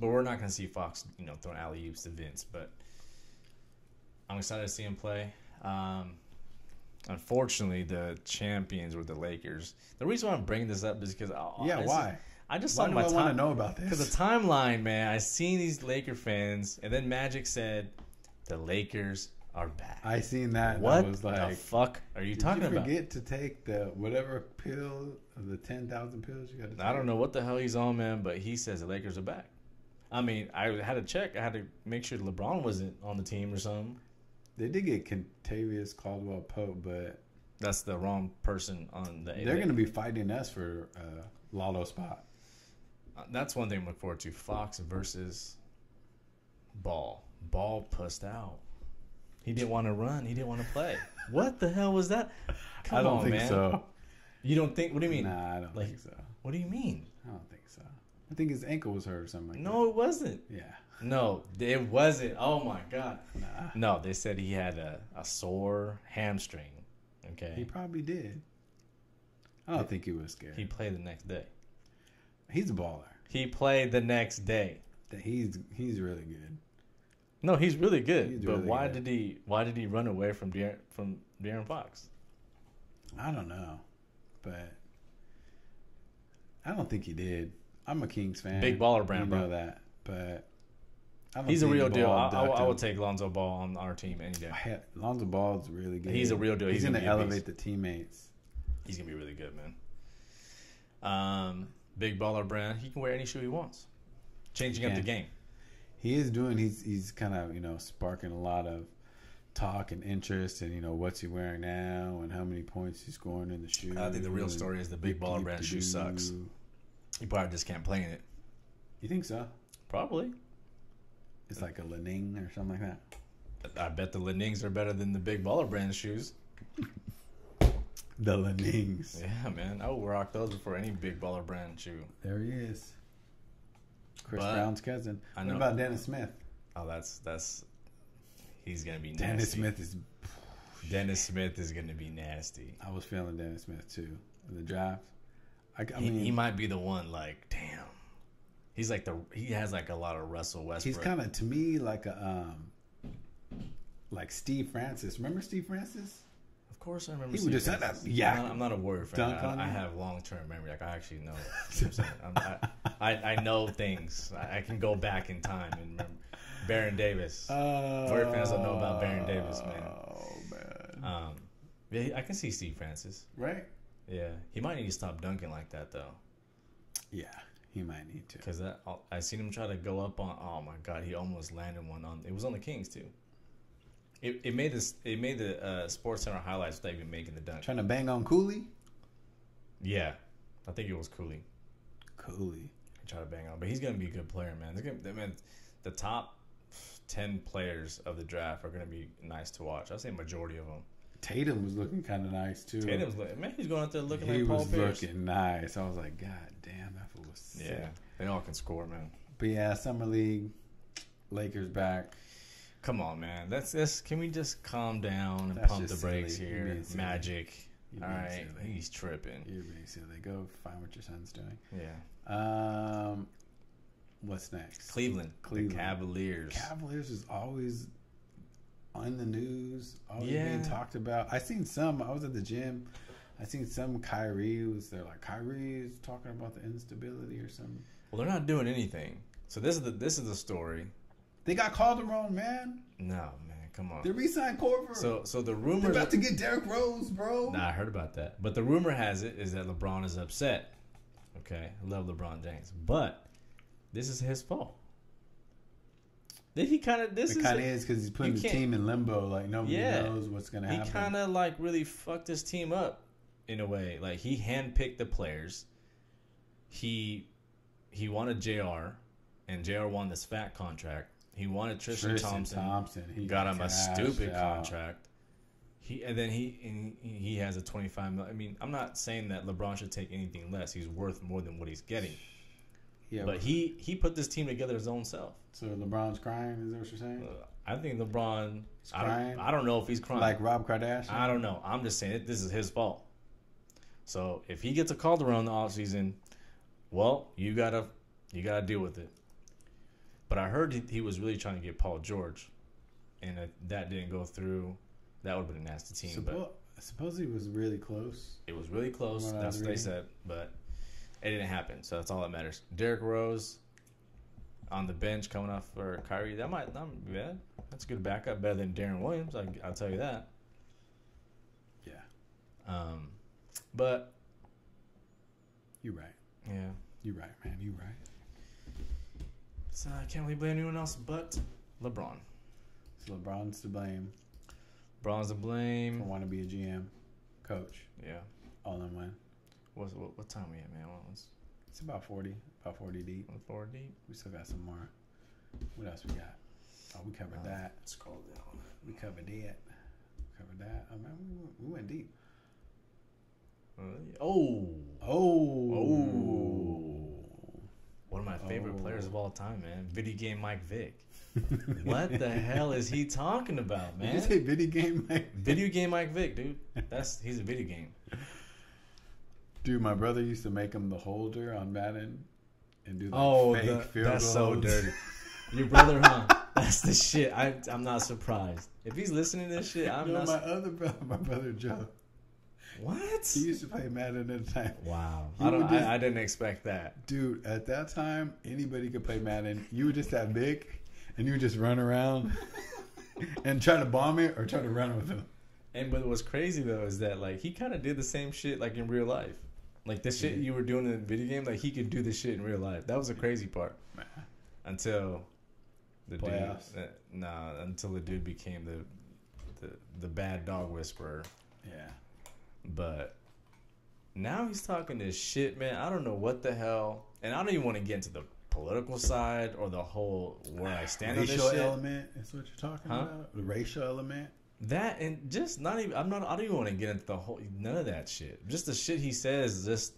we're not gonna see Fox, throwing alley oops to Vince. But I'm excited to see him play. Unfortunately, the champions were the Lakers. The reason why I'm bringing this up is because why? I just why saw do my I want to know about this? Because the timeline, man. I seen these Laker fans, and then Magic said the Lakers are back. I seen that. What I was like, the fuck are you talking about? Forget to take the whatever pill of the 10,000 pills you got to take. I don't know what the hell he's on, man, but he says the Lakers are back. I mean, I had to check. I had to make sure LeBron wasn't on the team or something. They did get Kentavious Caldwell-Pope, but that's the wrong person on the. They're going to be fighting us for Lotto spot. That's one thing I'm looking forward to. Fox versus Ball. Ball pussed out. He didn't want to run. He didn't want to play. What the hell was that? Come I don't on, think man. so. You don't think? What do you mean? Nah, I don't think so. What do you mean? I don't think so. I think his ankle was hurt or something like that. No, it wasn't. Yeah. No, it wasn't. Oh, my God. Nah. No, they said he had a sore hamstring. Okay. He probably did. I don't think he was scared. He played the next day. He's a baller. He played the next day. He's really good. No, he's really good. He's but really why good. did he run away from De'Aaron Fox? I don't know, but I don't think he did. I'm a Kings fan. Big baller brand, you know bro. that, but I don't he's a think real deal. Ball I would take Lonzo Ball on our team any day. Lonzo Ball's really good. He's a real deal. He's going to be a elevate beast. the teammates. He's gonna be really good, man. Big baller brand. He can wear any shoe he wants. Changing up the game. He is doing. He's kind of sparking a lot of talk and interest, and what's he wearing now, and how many points he's scoring in the shoe. I think the real story is the big baller brand shoe sucks. He probably just can't play in it. You think so? Probably. It's like a Lening or something like that. I bet the Lenings are better than the big baller brand shoes. The Lenings. Yeah, man. I would rock those before any big baller brand shoe. There he is. Chris Brown's cousin. I know. What about Dennis Smith? Oh, that's he's gonna be nasty. Dennis Smith is gonna be nasty. I was feeling Dennis Smith too in the draft. I mean, he might be the one. Like, damn, he's like he has like a lot of Russell Westbrook. He's kind of to me like a like Steve Francis. Remember Steve Francis? Of course, I remember. He Steve would just Francis. I'm not a Warrior fan. I have long-term memory. Like I actually know. I know things. I can go back in time and remember Baron Davis. Warrior fans don't know about Baron Davis, man. Oh man. Yeah, I can see Steve Francis. Right. Yeah, he might need to stop dunking like that though. Yeah, he might need to. Because I seen him try to go up on. Oh my God, he almost landed one on. It was on the Kings too. It made the Sports Center highlights without even making the dunk. Trying to bang on Cooley? Yeah, I think it was Cooley. Cooley. He tried to bang on, but he's gonna be a good player, man. The top 10 players of the draft are gonna be nice to watch. I'd say majority of them. Tatum was looking kind of nice too. He's going out there looking like Paul Pierce. He was looking nice. I was like, God damn, that fool was sick. Yeah, they all can score, man. But yeah, Summer League, Lakers back. Come on, man. Can we just calm down and pump the brakes here? Magic. All right, he's tripping. You're being silly. Go find what your son's doing. Yeah. What's next? Cleveland. The Cavaliers. Cavaliers is always on the news, always being talked about. I was at the gym. I seen some Kyrie was there. Like Kyrie is talking about the instability or something. Well, they're not doing anything. So this is the story. They got Calderon, man. No, man, come on. They re-signed Korver. So the rumor they're about to get Derrick Rose, bro. Nah, I heard about that. But the rumor has it is that LeBron is upset. Okay, I love LeBron James, but this is his fault. Then he kind of It kind of is because he's putting the team in limbo. Like nobody knows what's gonna happen. He kind of like really fucked his team up in a way. Like he handpicked the players. He wanted JR, and JR won this fat contract. He wanted Tristan Thompson. He got him a stupid contract. He has a $25 million. I mean, I'm not saying that LeBron should take anything less. He's worth more than what he's getting. Yeah, but he put this team together his own self. So LeBron's crying? Is that what you're saying? I think LeBron. Crying? I don't know if he's crying. Like Rob Kardashian? I don't know. I'm just saying this is his fault. So if he gets a call around the offseason, well, you gotta deal with it. But I heard he was really trying to get Paul George, and that didn't go through. That would have been a nasty team. I suppose he was really close. It was really close. That's what they said, but it didn't happen. So that's all that matters. Derrick Rose on the bench coming off for Kyrie. That might not be bad. That's a good backup, better than Darren Williams. I'll tell you that. Yeah. But you're right. Yeah. You're right, man. You're right. So I can't really blame anyone else but LeBron. So LeBron's to blame. LeBron's to blame. For wanting to be a GM, coach. Yeah. All in one. What time we at, man? It's about 40 deep. 40 deep. We still got some more. What else we got? Oh, we covered that. Scroll down. We covered that. Oh man, we went deep. Oh. One of my favorite players of all time, man. Video game Mike Vick. What the hell is he talking about, man? Did you say video game Mike Vick? Video game Mike Vick, dude. He's a video game. Dude, my brother used to make him the holder on Madden and do fake field goals. That's so dirty. Your brother, huh? That's the shit. I'm not surprised. If he's listening to this shit, I'm not. My brother Joe. What? He used to play Madden at the time. Wow. I didn't expect that. Dude, at that time, anybody could play Madden. You were just that big, and you would just run around and try to bomb it or try to run with him. But what's crazy, though, is that like he kind of did the same shit like in real life. Like the shit you were doing in the video game, like he could do this shit in real life. That was the crazy part. Until the playoffs. Until the dude became the bad dog whisperer. Yeah. But now he's talking this shit, man. I don't know what the hell. And I don't even want to get into the political side or the whole where I stand on this shit. Racial element is what you're talking about? The racial element? That and just not even. I don't even want to get into the whole. None of that shit. Just the shit he says. Just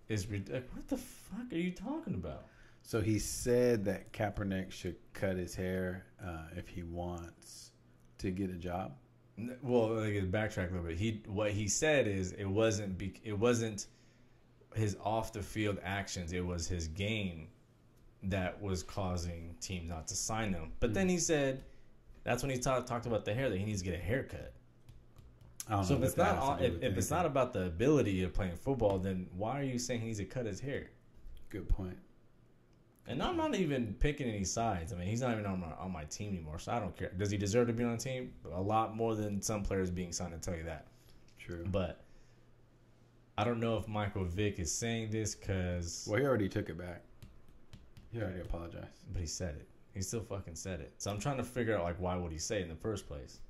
is ridiculous. What the fuck are you talking about? So he said that Kaepernick should cut his hair if he wants to get a job. Well, let me backtrack a little bit. What he said is it wasn't his off the field actions. It was his game that was causing teams not to sign him. But then he said. That's when he talked about the hair, that he needs to get a haircut. So if it's not about the ability of playing football, then why are you saying he needs to cut his hair? Good point. And I'm not even picking any sides. I mean, he's not even on my team anymore, so I don't care. Does he deserve to be on the team? A lot more than some players being signed, to tell you that. True. But I don't know if Michael Vick is saying this because... Well, he already took it back. He already apologized. But he said it. He still fucking said it. So I'm trying to figure out, like, why would he say it in the first place?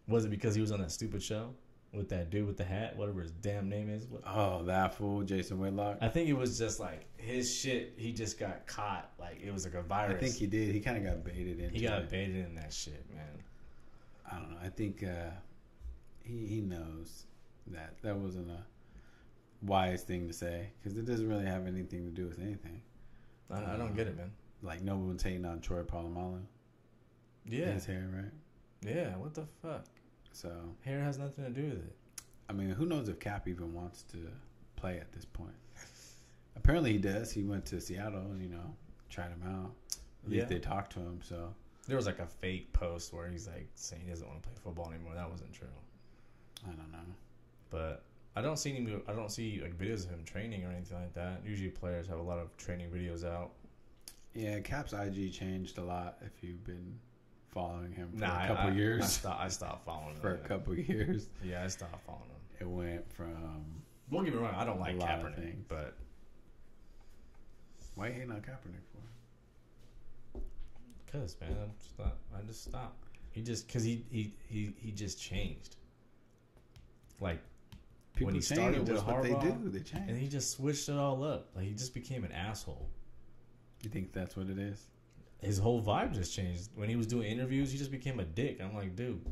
Was it because he was on that stupid show with that dude with the hat, whatever his damn name is? Oh, that fool, Jason Whitlock? I think it was just, like, his shit, he just got caught. Like, it was like a virus. I think he did. He kind of got baited into it. He got baited in that shit, man. I don't know. I think he knows that wasn't a wise thing to say because it doesn't really have anything to do with anything. I don't get it, man. Like, no one's hating on Troy Polamalu. Yeah. His hair, right? Yeah, what the fuck? So hair has nothing to do with it. I mean, who knows if Cap even wants to play at this point? Apparently he does. He went to Seattle and, tried him out. At least they talked to him, so. There was like a fake post where he's like saying he doesn't want to play football anymore. That wasn't true. I don't know. But I don't see like videos of him training or anything like that. Usually players have a lot of training videos out. Yeah, Cap's IG changed a lot if you've been following him for a couple years. I stopped following him. For a couple years. Yeah, I stopped following him. It went from... Don't get me wrong, I don't like Kaepernick, but... Why you hating on Kaepernick for? Cause man, I just stopped. He just changed. Like People when he change, started with that's what Harbaugh, they do. They change. and he just switched it all up. Like he just became an asshole. You think that's what it is? His whole vibe just changed. When he was doing interviews, he just became a dick. I'm like, dude,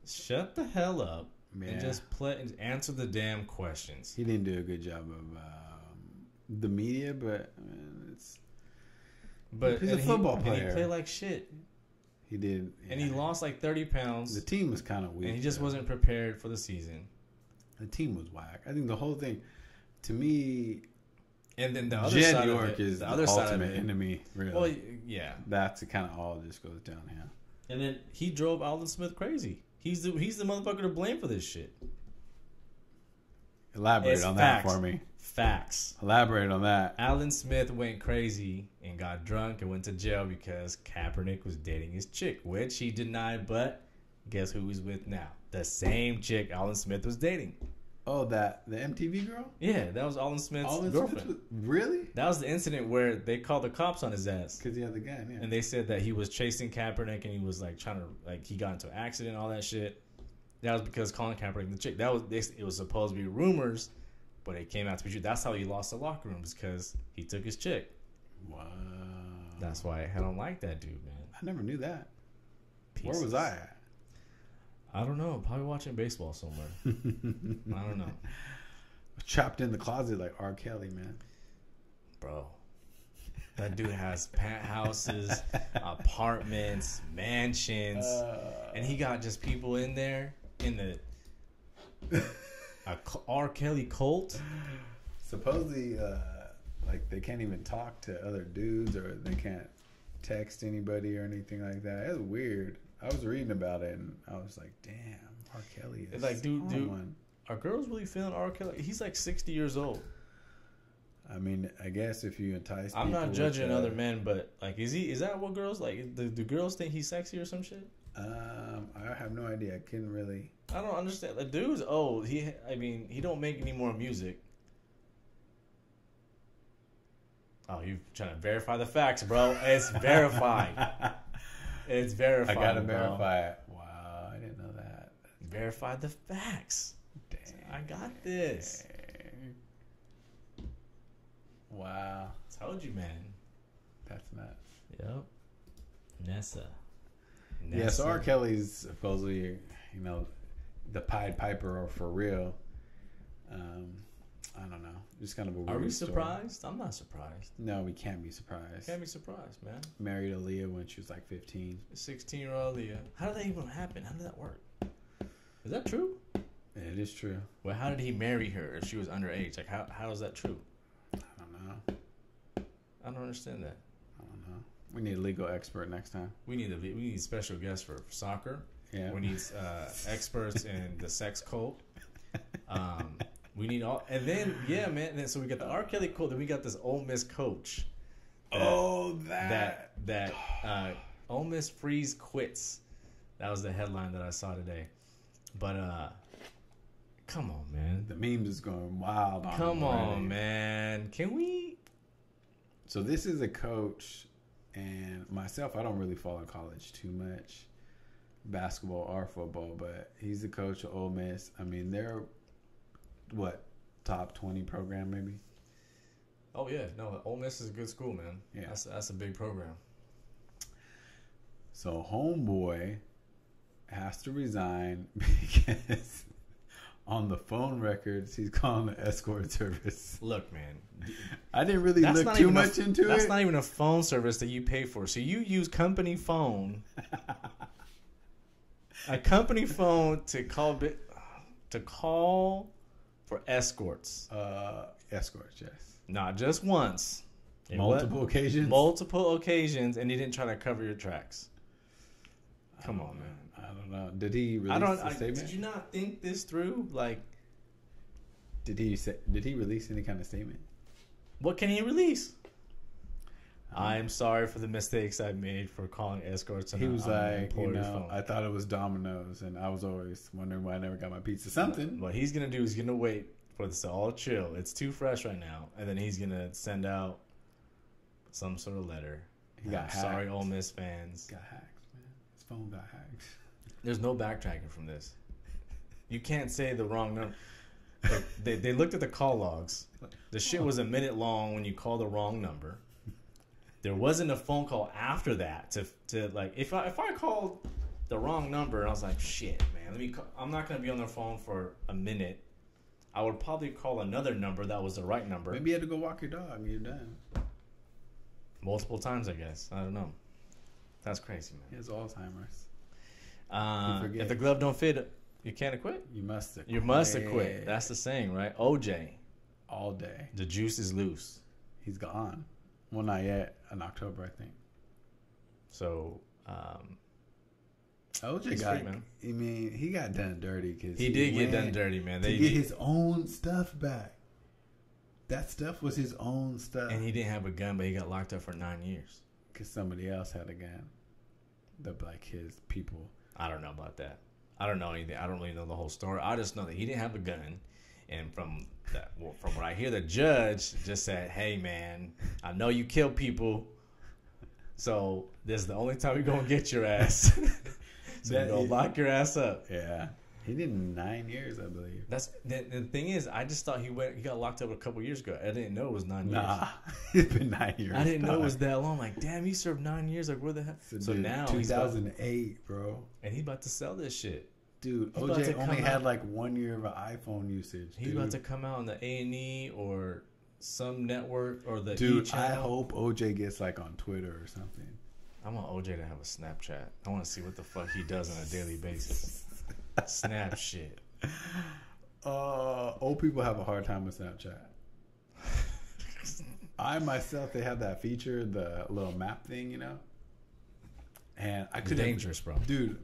shut the hell up and just play and answer the damn questions. He didn't do a good job of the media, but he's a football player. And he played like shit. He did, and he lost like 30 pounds. The team was kind of weak, and he just wasn't prepared for the season. The team was whack. I think the whole thing, to me. And then the other Jed side York of it, is the the other side ultimate of it, enemy, really. Well, yeah. That's kind of all just goes downhill. And then he drove Alden Smith crazy. He's the motherfucker to blame for this shit. Elaborate on that for me. Facts. Elaborate on that. Alden Smith went crazy and got drunk and went to jail because Kaepernick was dating his chick, which he denied, but guess who he's with now? The same chick Alden Smith was dating. Oh, the MTV girl? Yeah, that was Alden Smith's girlfriend. Really? That was the incident where they called the cops on his ass. Because he had the gun, yeah. And they said that he was chasing Kaepernick and he was like trying to, like, he got into an accident, all that shit. That was because Colin Kaepernick, the chick, it was supposed to be rumors, but it came out to be true. That's how he lost the locker rooms, because he took his chick. Wow. That's why I don't like that dude, man. I never knew that. Pieces. Where was I at? I don't know. Probably watching baseball somewhere. I don't know. Trapped in the closet like R. Kelly, man. Bro. That dude has penthouses, apartments, mansions, and he got just people in there in the R. Kelly cult. Supposedly, like they can't even talk to other dudes, or they can't text anybody or anything like that. It's weird. I was reading about it and I was like, "Damn, R. Kelly is like, dude, one." Are girls really feeling R. Kelly? He's like 60 years old. I mean, I guess if you entice, I'm not judging other men, but like, is that what girls like? Do girls think he's sexy or some shit? I have no idea. I couldn't really. I don't understand. The dude's old. He don't make any more music. Oh, you trying to verify the facts, bro? It's verified. It's verified. I gotta verify it. Wow, I didn't know that. Verify the facts. Dang. I got this. Wow. Told you, man. That's nuts. Yep. Nessa. Yeah, so R. Kelly's supposedly, the Pied Piper or for real. I don't know. Just kind of a weird Are we story. surprised? I'm not surprised. No, we can't be surprised. Can't be surprised, man. Married Aaliyah when she was like 15. 16-year-old Aaliyah. How did that even happen? How did that work? Is that true? It is true. Well, how did he marry her if she was underage? Like, how is that true? I don't know. I don't understand that. I don't know. We need a legal expert next time. We need special guests for soccer. Yeah. We need experts in the sex cult. We need all, and then man. And then so we got the R. Kelly cult. Then we got this Ole Miss coach. That Ole Miss freeze quits. That was the headline that I saw today. But come on, man. The memes is going wild. Come on, man. Can we? So this is a coach, and myself, I don't really follow college too much, basketball or football, but he's the coach of Ole Miss. I mean, they're top 20 program maybe. Oh yeah, no, Ole Miss is a good school, man. Yeah, that's a big program. So homeboy has to resign because on the phone records he's calling the escort service. Look, man, I didn't really look too much into it. That's not even a phone service that you pay for. So you use company phone, a company phone to call for escorts. Escorts, yes. Not just once. Multiple occasions? Multiple occasions, and he didn't try to cover your tracks. Come on, man. I don't know. Did he release a statement? Did you not think this through? Like, did he release any kind of statement? What can he release? I'm sorry for the mistakes I made for calling escorts. He was like, phone. I thought it was Domino's, and I was always wondering why I never got my pizza. Something. What he's gonna do is gonna wait for this to all chill. It's too fresh right now, and then he's gonna send out some sort of letter He got hacked. Sorry, Ole Miss fans. Got hacked, man. His phone got hacked. There's no backtracking from this. You can't say the wrong number. Like, they looked at the call logs. The shit was a minute long when you call the wrong number. There wasn't a phone call after that to like if I called the wrong number and I was like, shit, man, I'm not gonna be on the phone for a minute. I would probably call another number that was the right number. Maybe you had to go walk your dog and you're done. Multiple times, I guess. I don't know. That's crazy, man. He has Alzheimer's. If the glove don't fit, you can't acquit. You must acquit. You must acquit. That's the saying, right? OJ. All day. The juice is loose. He's gone. Well, not yet. In October, I think. So, OJ got. Man. I mean, he got done dirty because he did get done dirty, man. To get his own stuff back. That stuff was his own stuff. And he didn't have a gun, but he got locked up for 9 years because somebody else had a gun. His people. I don't know about that. I don't know anything. I don't really know the whole story. I just know that he didn't have a gun, and from what I hear, the judge just said, "Hey, man, I know you kill people, so this is the only time we're gonna get your ass. So you're gonna lock your ass up." Yeah, he did 9 years, I believe. That's the thing is, I just thought he got locked up a couple years ago. I didn't know it was 9 years. Nah, it's been 9 years. I didn't know it was that long. I'm like, damn, he served 9 years. Like, where the hell? So dude, now 2008, bro. And he's about to sell this shit. Dude, OJ only had like 1 year of an iPhone usage. He's about to come out on the A&E or some network or the Dude, E-channel. I hope OJ gets like on Twitter or something. I want OJ to have a Snapchat. I want to see what the fuck he does on a daily basis. Snap shit. Old people have a hard time with Snapchat. I myself, they have that feature, the little map thing, you know? And I couldn't. Dangerous, bro. Dude,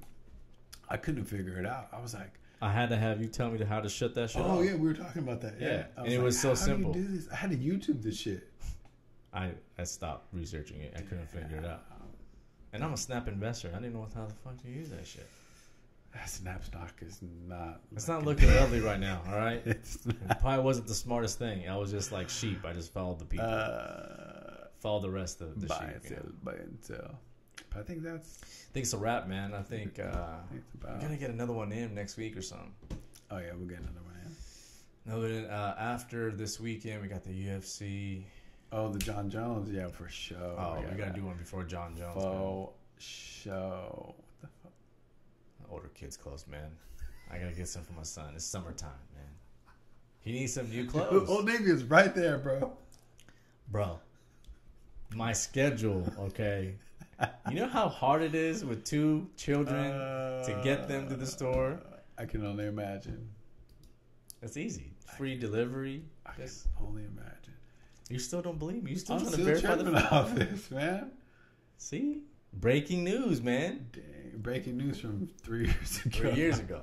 I couldn't figure it out. I was like, I had to have you tell me how to shut that shit off. Oh, yeah, we were talking about that. Yeah. And it was so simple. How do you do this? I had to YouTube this shit. I stopped researching it. I couldn't figure it out. And I'm a Snap investor. I didn't know how the fuck to use that shit. That Snap stock is not. It's not looking lovely right now. All right. It probably wasn't the smartest thing. I was just like sheep. I just followed the people. Followed the rest of the buy sheep. Buy and sell. But I think that's. I think it's a wrap, man. I think we're gonna get another one in next week or something. Oh yeah, we'll get another one in. After this weekend, we got the UFC. Oh, the John Jones, yeah, for sure. Oh, we gotta do one before John Jones. For sure. What the fuck? Older kids clothes, man. I gotta get some for my son. It's summertime, man. He needs some new clothes. Old Navy is right there, bro. Bro, my schedule, okay. You know how hard it is with 2 children to get them to the store? I can only imagine. It's easy. Free delivery. I can only imagine. You still don't believe me? You still I'm trying to verify the off this, man. See? Breaking news, man. Dang. Breaking news from 3 years ago. 3 years ago.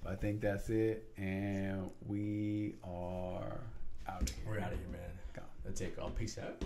I think that's it. And we are out of here. We're out of here, man. Go. Let's take off. Peace out.